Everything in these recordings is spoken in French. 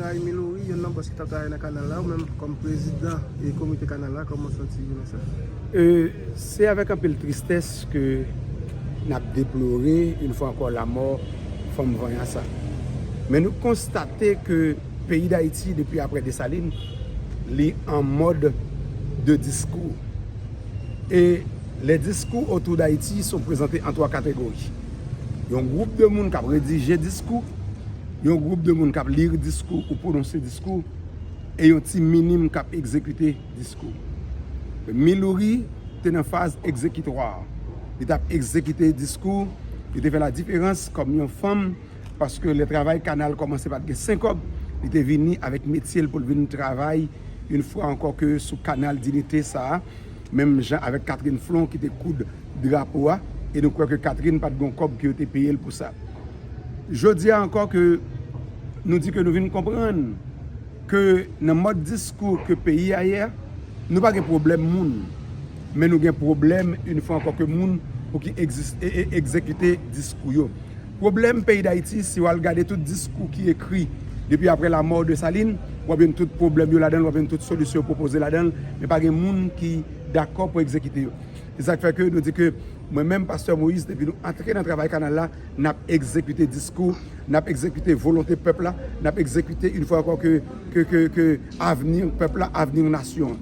travail Milori, il y a un boss qui travaille dans le canal là, ou même comme président et comité canal là, comment sentez-vous ça? C'est avec un peu de tristesse que nous avons déploré une fois encore la mort de Femme Voyant ça. Mais nous constatons que le pays d'Haïti, depuis après Dessalines, est en mode de discours. Et les discours autour d'Haïti sont présentés en 3 catégories. Il y a un groupe de monde qui a rédigé discours, il y a un groupe de monde qui a lire discours ou prononcer discours, et il y a un petit minime qui a exécuté discours. Milori était en phase exécutoire. Il a exécuté discours, il a fait la différence comme une femme, parce que le travail canal commençait par 5 ans. Il était venu avec métier pour venir travailler une fois encore que sous canal d'unité ça. Même Jean avec Catherine Flon qui était coup de drapeau. Et nous croyons que Catherine n'a pas de bon cob qui a été payé pour ça. Je dis encore que nous disons que nous venons comprendre que dans le mode discours que le pays a hier, nous n'avons pas de problème moun, mais nous avons un problème une fois encore que moun pour qui exécuter discours. Le problème pays d'Haïti, si vous regardez tout discours qui est écrit depuis après la mort de Saline, vous avez tout problème là-dedans, vous avez toute solution proposée là-dedans, mais pas de monde qui est d'accord pour exécuter. C'est ça qui fait que nous disons que moi-même, Pasteur Moïse, depuis nous entrer dans le travail canal là, nous avons exécuté discours, nous avons exécuté volonté peuple là, nous avons exécuté une fois encore que avenir peuple là, avenir nation.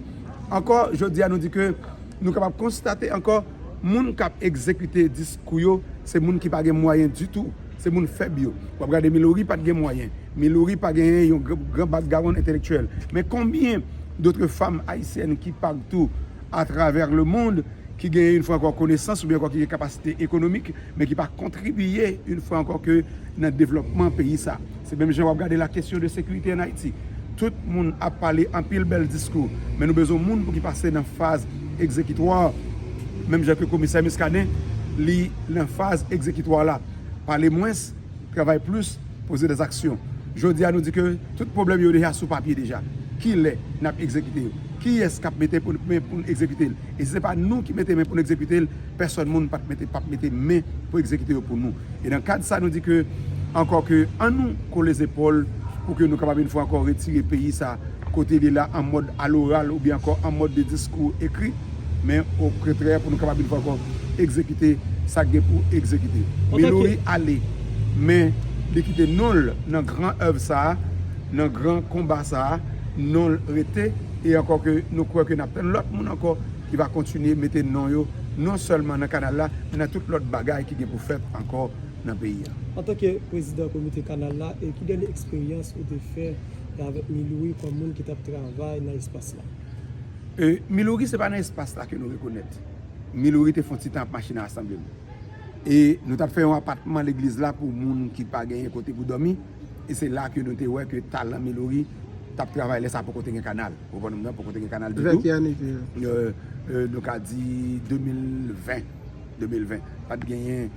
Encore, je dis à nous dire que nous sommes capables de constater encore, les gens qui ont exécuté discours, c'est les gens qui n'ont pas de moyens du tout. C'est les gens faibles. Vous regardez Milori, pas de moyens. Milori, pas de grand background intellectuel. Mais combien d'autres femmes haïtiennes qui parlent tout à travers le monde, qui gagnent une fois encore connaissance ou bien encore qui ont des capacités économiques, mais qui ne pas contribuer une fois encore que dans le développement du pays. C'est même, je vais regarder la question de sécurité en Haïti. Tout le monde a parlé en pile bel discours, mais nous avons besoin de monde pour qui passe dans la phase exécutoire. Même j'ai que le commissaire Miskanin, li dans la phase exécutoire là, parler moins, travailler plus, poser des actions. Je dis à nous dire que tout problème est déjà sous papier déjà. Qui l'est, n'a exécuté. Qui est-ce qui a mis pour exécuter? Et si ce n'est pas nous qui mettons main pour exécuter, personne ne peut mettre main pour exécuter pour nous. Et dans le cadre de ça, nous dit que, encore que, en nous, qu'on les épaules, pour que nous capables une fois encore retirer le pays, ça, côté de là, en mode à l'oral ou bien encore en mode de discours écrit, mais au contraire, pour nous capables une fois encore exécuter, ça pour exécuter. Mais nous aller, mais l'équité non dans grand œuvre ça, dans grand combat ça, non arrêté, et encore que nous croyons que nous avons l'autre monde encore qui va continuer à mettre non seulement dans le canal là, mais dans toute l'autre bagaille qui est pour faire encore dans le pays. En tant que président du comité canal là, et qui donne l'expérience de faire avec Milori comme monde qui travaille dans l'espace là? Milori, ce n'est pas dans l'espace là que nous reconnaissons. Milori te font petit temps machine à assembler. Et nous avons fait un appartement à l'église là pour les gens qui n'ont pas gagné côté pour dormir. Et c'est là que nous avons vu que talent Milori t'a travaillé ça pour côté un canal. Pour côté un canal du tout. Donc a dit 2020. Pas de gagner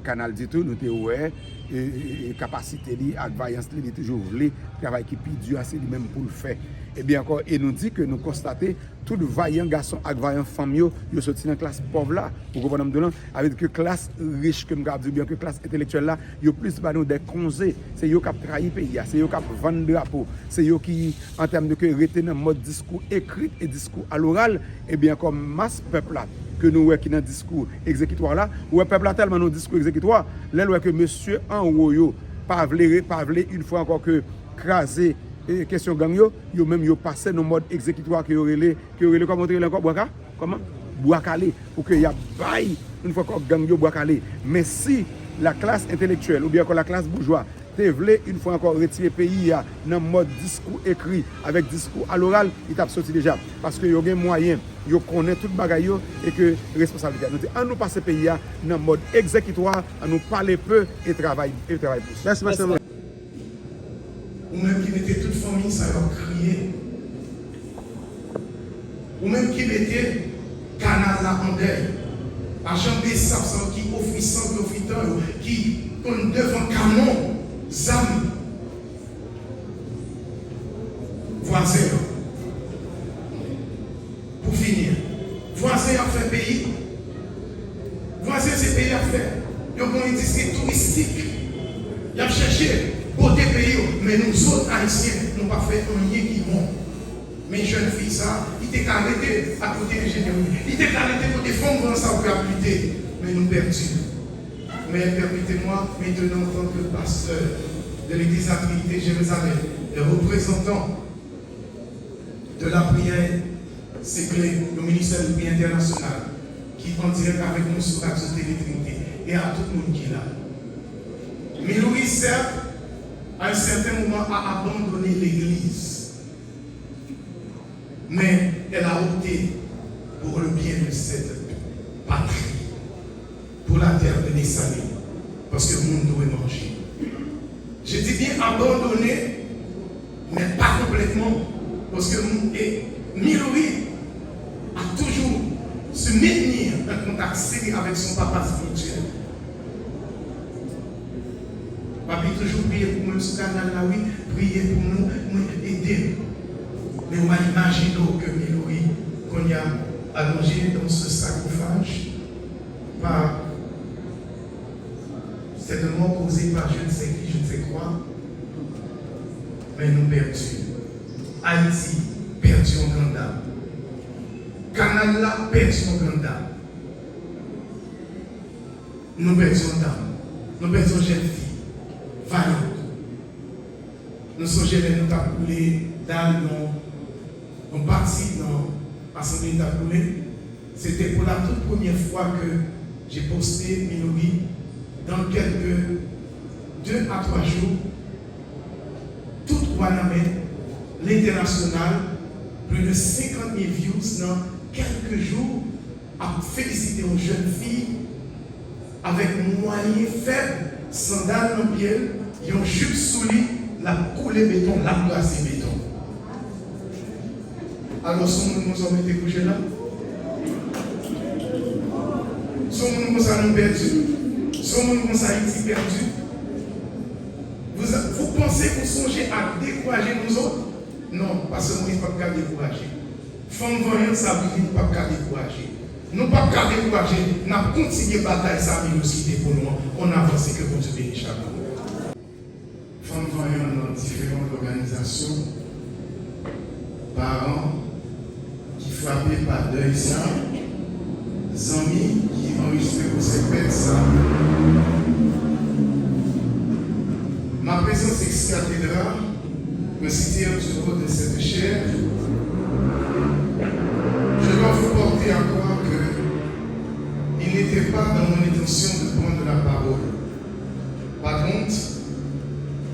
canal du tout. Nous avons vu capacité li ak vaillance li toujours voulu travail qui plus dur assez lui même pour le faire. Et bien encore et nous dit que nous constater tout de vaillant garçon ak vaillant femme yo sorti dans classe pauvre là pour comprendre dedans avec que classe riche que nous dit bien que classe intellectuelle là yo plus ba nous des conseils c'est yo qui trahi pays c'est yo qui vendre drapeau c'est yo qui en termes de que rester dans mode discours écrit et discours à l'oral et bien comme masse peuple là que nous voyons qui dans le discours exécutoire là ou peuple là tellement dans discours exécutoire là que monsieur en haut yo pas vle une fois encore que craser question gang yo même yo passé dans mode exécutoire que relé comment dire encore boaka comment boakale pour que y a bail une fois que gang yo boakale mais si la classe intellectuelle ou bien encore la classe bourgeoise te vle une fois encore retirer pays dans mode discours écrit avec discours à l'oral il t'a sorti déjà parce que yo gen moyen yo connaît tout bagay yo et que responsabilité nous dit nous passer pays dans mode exécutoire nous parler peu et travailler plus. Merci monsieur. Ou même qui mettait toute famille, ça va crier. Ou même qui mettait canal là en deuil. Agent des sapsans qui offrissant, qui tourne devant canon, zam. Voisin. Pour finir. Voisin a fait pays. Voisin, c'est pays à faire. Il y a un industrie touristique. Il a cherché. Côté pays, mais nous autres haïtiens, nous n'ont pas fait un lien qui monte. Mais jeune fille, ça, il était arrêté à côté de Général. Il était arrêté pour défendre ça au plus. Mais nous perdus. Mais permettez-moi maintenant, en tant que pasteur de l'Église à Trinité Jérusalem, et représentant de la prière, c'est le ministère de prière international, qui est en direct avec nous sur la Télé Trinité, et à tout le monde qui est là. Mais Louis, certes, à un certain moment, a abandonné l'Église. Mais elle a opté pour le bien de cette patrie, pour la terre de Nessané, parce que le monde doit manger. Je dis bien abandonné, mais pas complètement, parce que Miloui a toujours se maintenir en contact sérieux avec son papa spirituel. Papi toujours prier pour nous sur le canal là, oui, prier pour nous, aider. Mais on imagine que Miloui, qu'on y a allongé dans ce sarcophage, par cette mort causée par je ne sais qui, je ne sais quoi, mais nous perdus. Haïti, perdu en grande dame. Canada, perdu en grande dame. Nous perdons dame. Nous perdons jeune fille, vaillante. Nous sommes jeunes, nous avons coulé dans on partit dans l'Assemblée d'Apoulé. C'était pour la toute première fois que j'ai posté Miloui dans quelques 2 à 3 jours. Tout Guanamé, l'international, plus de 50 000 views dans quelques jours, à féliciter une jeune fille avec moyens faibles, sandales dans le pied, ils ont jupe sous lui, la coulé béton, la glacé béton. Alors, si nous sommes été couchés là, si nous sommes perdus, si nous sommes Haïti perdus, vous pensez que vous songez à décourager nous autres? Non, parce que nous ne pouvons pas décourager. Femme voyante, ça veut dire nous ne pouvons pas décourager. Nous ne pouvons pas décourager. Nous avons continué la bataille, ça veut dire pour nous. On avance que pour Dieu bénisse chacun. Femme voyante dans différentes organisations, parents qui frappés par deuil ça, amis qui enregistrent pour ces bêtes ça. Ma présence ex-cathédrale me citer du haut de cette chair. Je dois vous porter à croire que il n'était pas dans mon intention de prendre la parole. Par contre,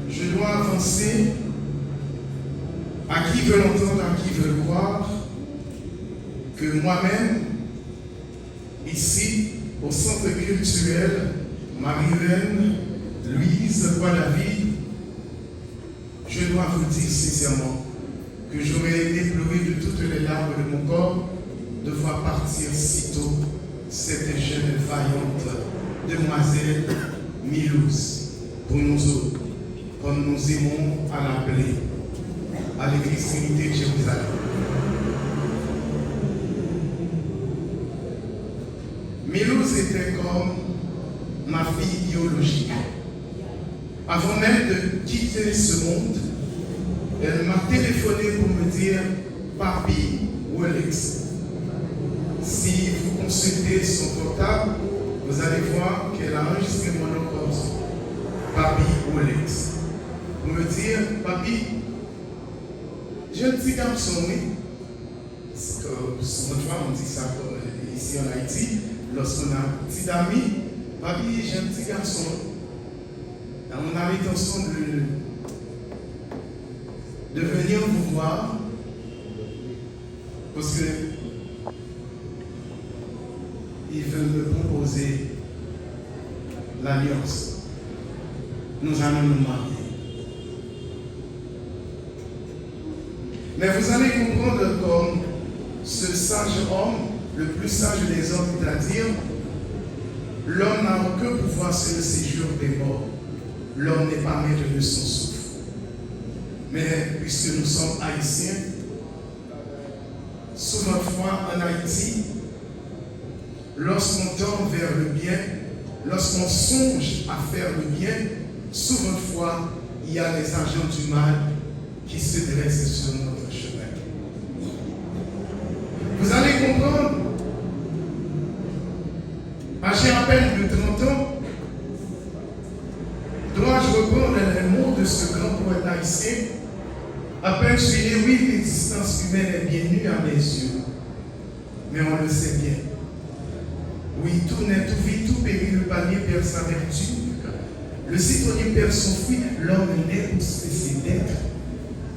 je dois avancer à qui veut l'entendre, à qui veut le croire, que moi-même, ici, au centre culturel Marie-Reine Louise Bois-David, je dois vous dire sincèrement que j'aurais été pleuré de toutes les larmes de mon corps de voir partir si tôt cette jeune vaillante demoiselle Milouz pour nous autres, comme nous aimons à l'appeler, à l'église Trinité de Jérusalem. Milouz était comme ma fille biologique. Avant même de quitter ce monde, elle m'a téléphoné pour me dire « Papi Welex, si vous consultez son portable, vous allez voir qu'elle a enregistré mon nom comme ça. Papi Welex. » Pour me dire « Papi, j'ai un petit garçon, oui. » Parce que notre femme, on dit ça ici en Haïti, lorsqu'on a un petit ami, « Papi, j'ai un petit garçon. » On a l'intention de venir vous voir parce que il veut me proposer l'alliance. Nous allons nous marier. Mais vous allez comprendre comme ce sage homme, le plus sage des hommes, c'est-à-dire l'homme n'a aucun pouvoir sur le séjour des morts. L'homme n'est pas maître de son souffle. Mais puisque nous sommes haïtiens, sous notre foi en Haïti, lorsqu'on tend vers le bien, lorsqu'on songe à faire le bien, sous notre foi, il y a les agents du mal qui se dresse sur notre chemin. Vous allez comprendre, j'ai à peine de 30 ans, dois-je reprendre les mots de ce grand poète haïtien? À peine je suis né, oui, l'existence humaine est bien nue à mes yeux, mais on le sait bien. Oui, tout naît, tout vit, tout périt, le panier perd sa vertu. Le citronnier perd son fruit, l'homme naît pour cesser d'être.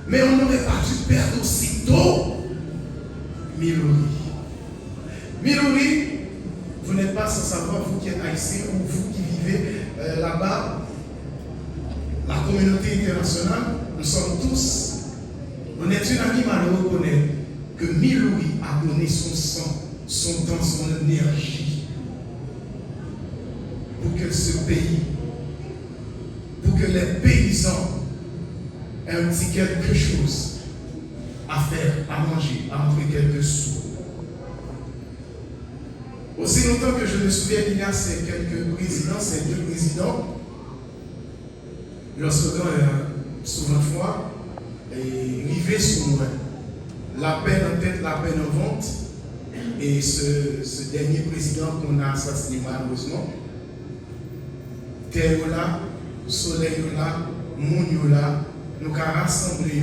Mais on n'aurait pas dû perdre aussitôt Milori. Milori, vous n'êtes pas sans savoir, vous qui êtes haïtien ou vous qui vivez là-bas, la communauté internationale, nous sommes tous, on est une amie malheureuse reconnaître que Milori a donné son sang, son temps, son énergie pour que ce pays, pour que les paysans aient un petit quelque chose à faire, à manger, à entrer quelques sous. Aussi longtemps que je me souviens, il y a ces quelques présidents, ces deux présidents, leur slogan est souvent fois, et rivé sous moi. La peine en tête, la peine en vente. Et ce dernier président qu'on a assassiné malheureusement, terre là, soleil là, monde là, nous avons rassemblé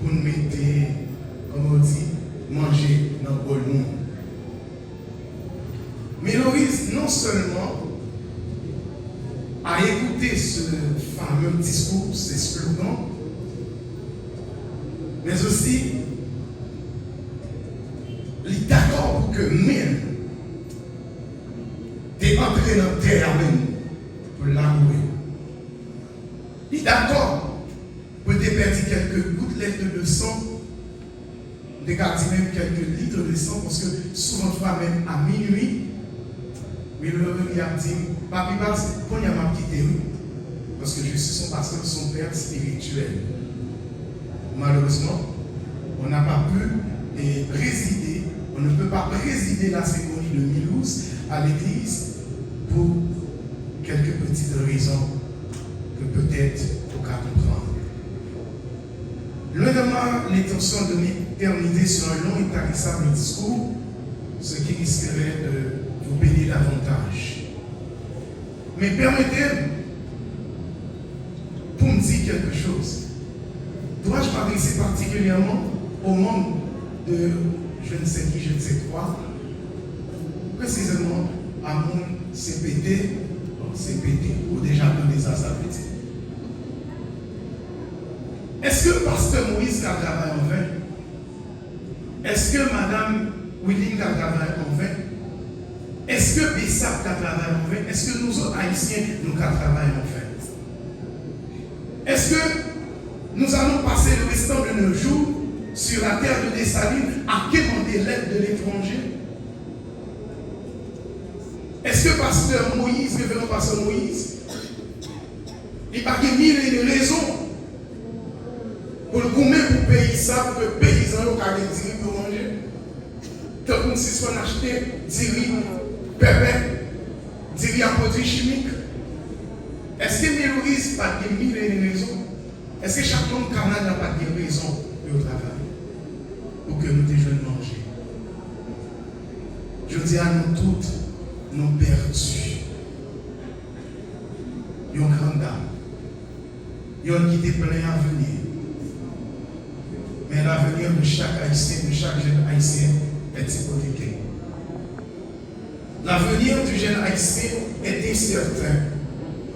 pour nous mettre, comme on dit, manger dans le bol monde. Mais Loris, non seulement a écouté ce fameux discours, ces slogans, mais aussi il est d'accord pour que même t'es entré dans la terre même pour l'amourir. Il est d'accord pour te perdre quelques gouttelettes de sang, de garder même quelques litres de sang, parce que souvent fois même à minuit, mais le il a dit, papi, quand il y a ma quitté, parce que je suis son pasteur, son père spirituel. Malheureusement, on n'a pas pu présider, on ne peut pas présider la cérémonie de Milouz à l'église pour quelques petites raisons que peut-être au cas comprendre. Loin de moi l'intention de m'éterniser sur un long et tarissable discours, ce qui risquerait de vous bénir davantage. Mais permettez-moi, pour me dire quelque chose, dois-je m'adresser particulièrement au monde de je ne sais qui, je ne sais quoi, précisément à mon CPT, ou déjà dans les assassins. Est-ce que Pasteur Moïse a travaillé en vain? Est-ce que Madame Willing a travaillé en vain? Est-ce que Bessap a travaillé en vain? Est-ce que nous autres Haïtiens nous avons travaillé en vain? Est-ce que nous allons passer le restant de nos jours sur la terre de Dessalines à quémander l'aide de l'étranger? Est-ce que Pasteur Moïse, révérend Pasteur Moïse, il n'y a pas mille et une raisons pour le goumer pour payer ça, pour que les paysans aient des riz pour manger? Tant qu'on s'y soit acheté des riz pépé, des riz à produits chimiques. Est-ce que Mélorise n'a pas de mille et une raisons? Est-ce que chaque homme carnal n'a pas de raison de travail pour que nous déjeunions manger? Je dis à nous toutes, nous perdus. Une grande dame. Une qui était plein à venir. Mais l'avenir de chaque Haïtien, de chaque jeune Haïtien est hypothéqué. L'avenir du jeune Haïtien est incertain.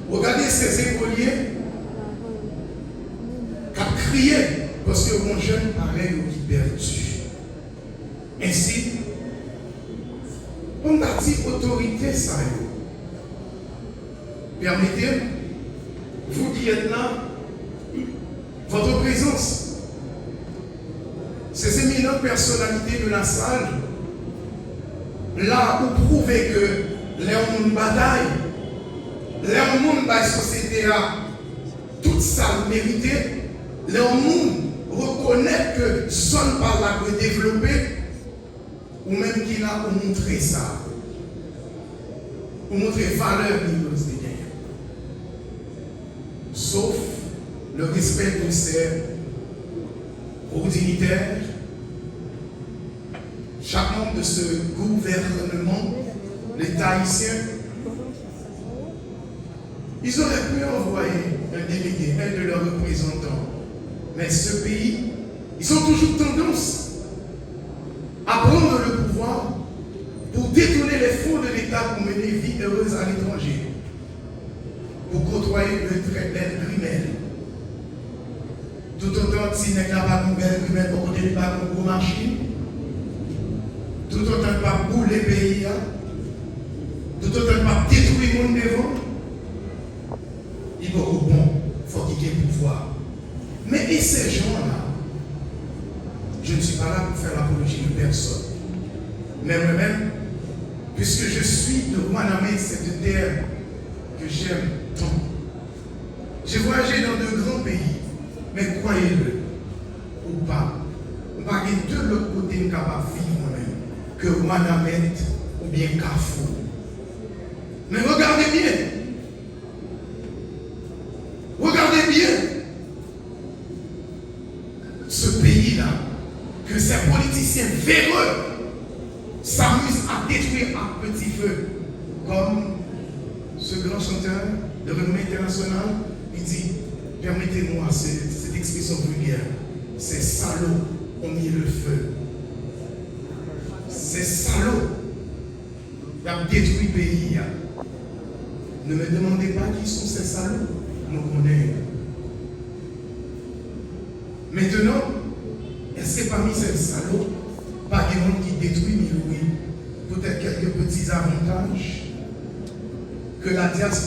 Regardez ces écoliers qui ont crié parce que mon jeune pareil qui perdu. Ainsi, on a dit autorité ça. Permettez, vous qui êtes là, votre présence, ces éminentes personnalités de la salle, là où prouver que les hommes bataille, les hommes de la société a toute ça mérité, les hommes reconnaissent que zone par là peut développer, ou même qu'il a pour montrer ça, pour montrer valeur de nos idées. Sauf le respect de ces aux dignitaires, chaque membre de ce gouvernement, l'État haïtien, ils auraient pu envoyer un délégué, un de leurs représentants. Mais ce pays, ils ont toujours tendance à prendre le pouvoir pour détourner les fonds de l'État pour mener une vie heureuse à l'étranger, pour côtoyer de très belles grimelles. Tout autant si n'est pas une belle grimelle pour côté pas une gros machine, tout autant pas pour les pays, tout autant pas détruire le monde devant, il faut au bon, il faut qu'il y ait pouvoir. Mais et ces gens-là, je ne suis pas là pour faire l'apologie de personne. Mais moi-même, puisque je suis de Guanamé, cette terre que j'aime tant, j'ai voyagé dans de grands pays, mais croyez-le, ou pas, on va aller de l'autre côté de capable de vivre moi-même, que Guanamé ou bien Carrefour. Mais regardez bien, ce pays-là, que ces politiciens véreux s'amusent à détruire à petit feu, comme ce grand chanteur de renommée internationale, il dit, permettez-moi cette expression vulgaire, ces salauds ont mis le feu. Ces salauds qui ont détruit le pays. Ne me demandez pas qui sont ces salauds, nous connaissons. Maintenant, est-ce que parmi ces salauds, pas des gens qui détruisent, mais oui, peut-être quelques petits avantages que la diaspora